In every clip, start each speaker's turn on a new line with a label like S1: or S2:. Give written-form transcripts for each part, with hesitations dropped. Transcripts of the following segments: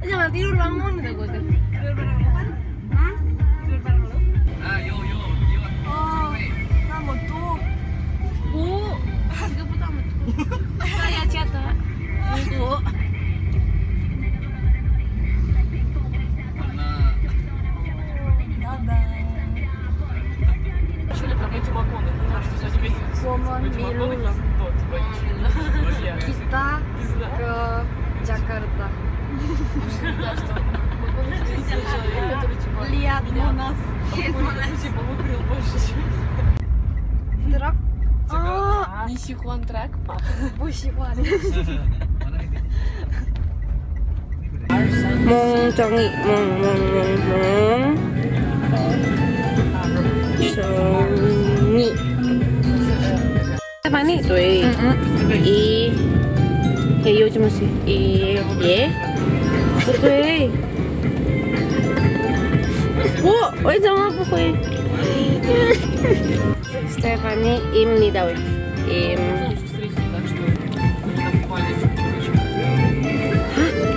S1: Jangan tidur bangun gitu gue tuh. Tidur bareng lo kan? Tidur bareng lo?
S2: Yo.
S1: Oh, kamu tuh. Bu, juga pertama tuh. Saya cata. Bu. Kita ke Jakarta. Lihat Monas. Truk. Oh, не сихуан трак, Pak. Bu sihwan. 멍청이, 멍. 정이. Apa nih? Tuh, heyo cuma sih. Betul. jangan apa kue. Stephanie 입니다.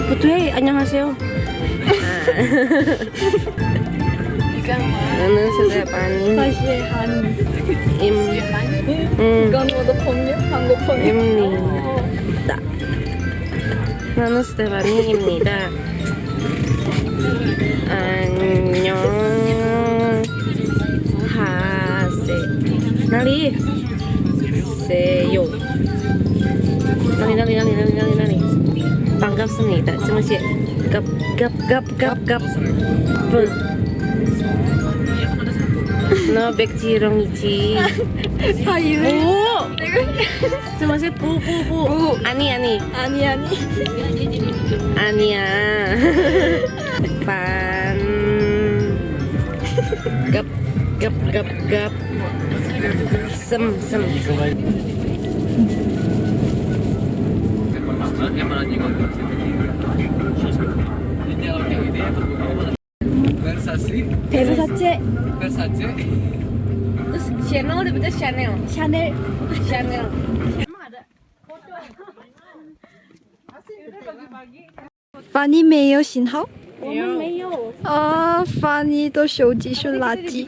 S1: betul. 안녕하세요. 나는 Stephanie.
S3: 이건 모두 번역? 한국 번역?
S1: 입니다. 나는 스테파니입니다. 안녕하세요. 나리. 반갑습니다. 잠시 갑. 너 백지롱이지. 잠시 부. 아니. 아니야. 반. 갑. 슴.
S3: 베르사체.
S1: Terus Chanel dibaca Chanel. Emang ada?
S3: 파니 메이어 신하오?
S1: 我们没有。
S3: 아, 파니도 쇼지쇼 라지.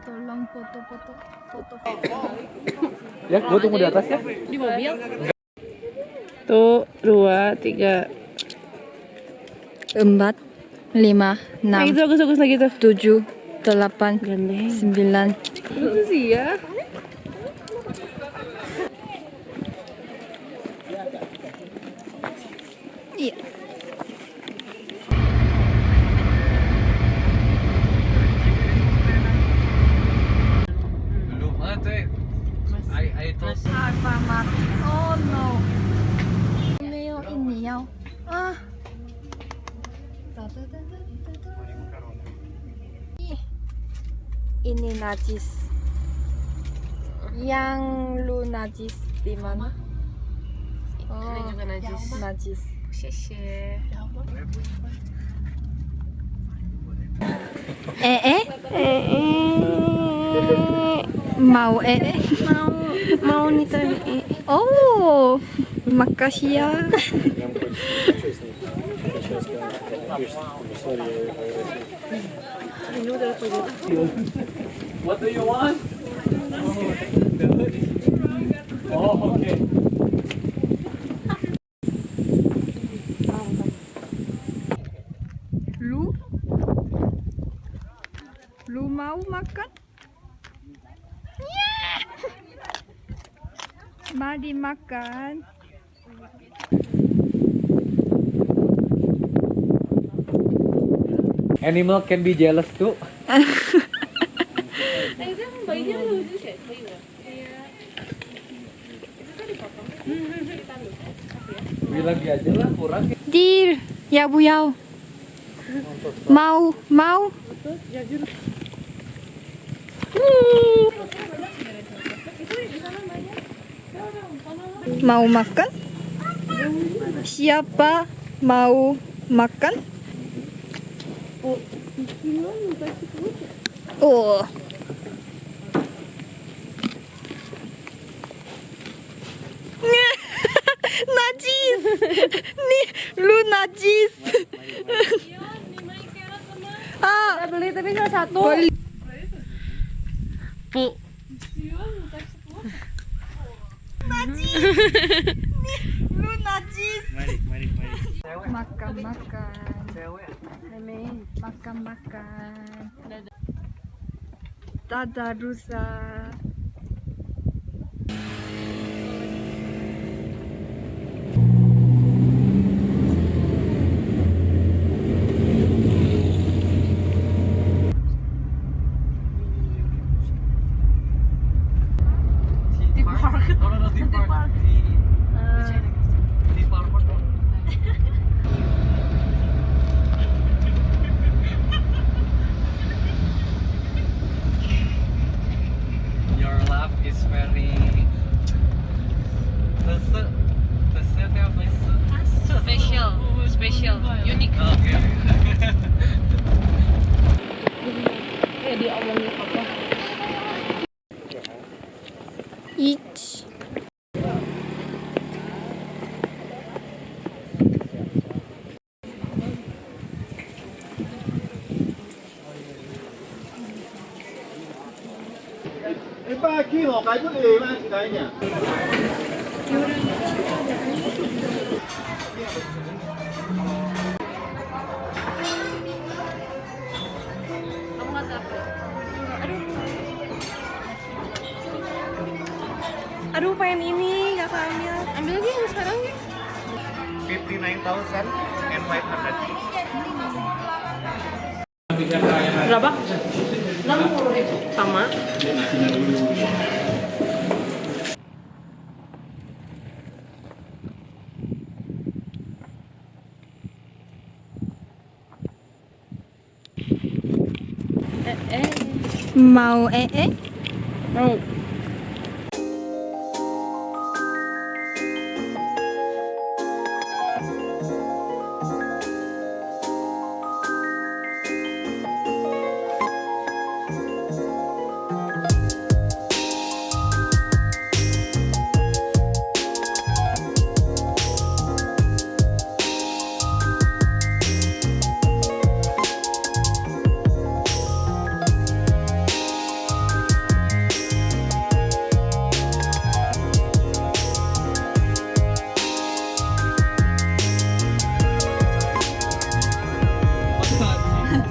S3: Tolong foto.
S2: Ya, gua tunggu di atas ya.
S1: Di mobil. Tuh, 2, 3.
S3: 4, 5, 6,
S1: Itu bagus lagi tuh.
S3: 7, 8,
S1: Gandeng.
S3: 9.
S1: Itu sih ya.
S3: Iya.
S2: Belum ada. I told
S3: Alfamart. Oh no. Meyo ini ya. Ini najis. Yang lu najis di mana?
S1: Ini juga najis.
S3: Najis.
S1: Syeshe.
S3: Mau
S1: Mau nih tadi.
S3: Oh, makasih ya.
S2: What do you want? Oh, okay.
S3: Lu mau makan? Mari makan.
S2: Animal can be jealous too.
S1: 一定录之前可以的。
S2: Beli lagi aja lah, kurang.
S3: Dir, ya bu yau. Mau, mau. Mau makan? Siapa mau makan? Oh. Najis. Nih, lu najis. Ah,
S1: Beli tapi cuma satu.
S3: beli.
S1: Bu.
S3: Najis. Nih, lu najis.
S2: Mari.
S3: Makan, makan.
S2: Cewek.
S3: Makan, makan. Dadah rusa.
S2: Di park. No, di park. Di park. Your laugh is very
S1: Special, unique.
S2: Okay.
S1: Diomongin apa?
S3: Ich.
S4: Ba kilo cái bút đi mà cái nhỉ?
S1: Kamu kata apa? Aduh, pengen ini, gak ambil. Ambil lagi yang sekarang ya.
S4: 59,500.
S1: Berapa? 60.000 sama.
S3: Mau
S1: Mau.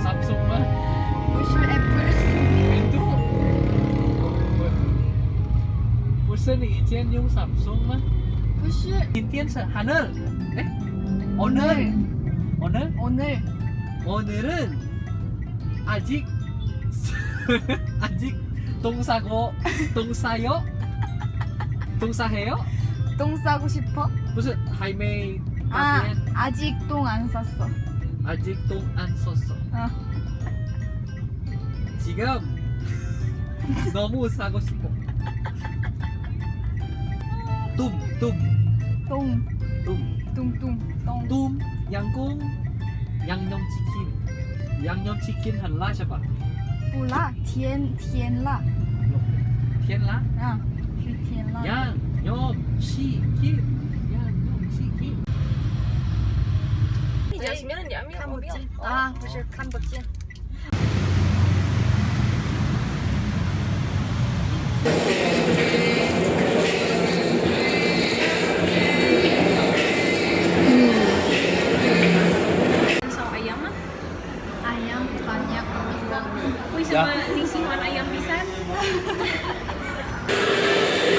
S2: Samsung mah
S3: Push apple.
S2: itu Pusen 以前用 Samsung mah
S3: Push.
S2: 今天是 하늘 오늘
S3: 오늘.
S2: 오늘은 아직 아직 동사요? 동사해요?
S3: 똥 싸고 싶어?
S2: 무슨 하이메이
S3: 아,
S2: 따뜻한
S3: 아직 똥 안 쌌어.
S2: 아직 똥 안 썼어.
S3: 어.
S2: 지금 너무 싸고 싶어. 뚱
S3: 똥. 뚱뚱. 똥.
S2: 양꿍 양념치킨 할라 셔봐.
S3: 몰라. 티엔라.
S2: 티엔라?
S3: 아, 그 티엔라.
S2: 양념치킨.
S1: Jasmine diambil mobil.
S3: 아, 不是看不见.
S1: Sama ayam mah?
S3: Ayam banyak pisang.
S1: Wih, sama singsiman ayam pisan.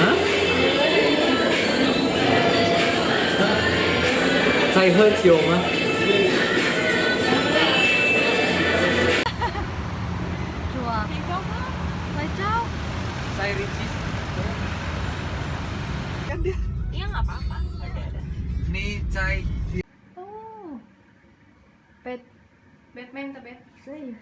S2: Hah? Saya 喝酒吗？
S3: 좋아. 맛있죠?
S2: Saya Richeese. Kan dia.
S1: Iya nggak apa-apa. Ada.
S2: Nih Cai.
S3: Oh. Bed.
S1: Batman tapi.
S3: 所以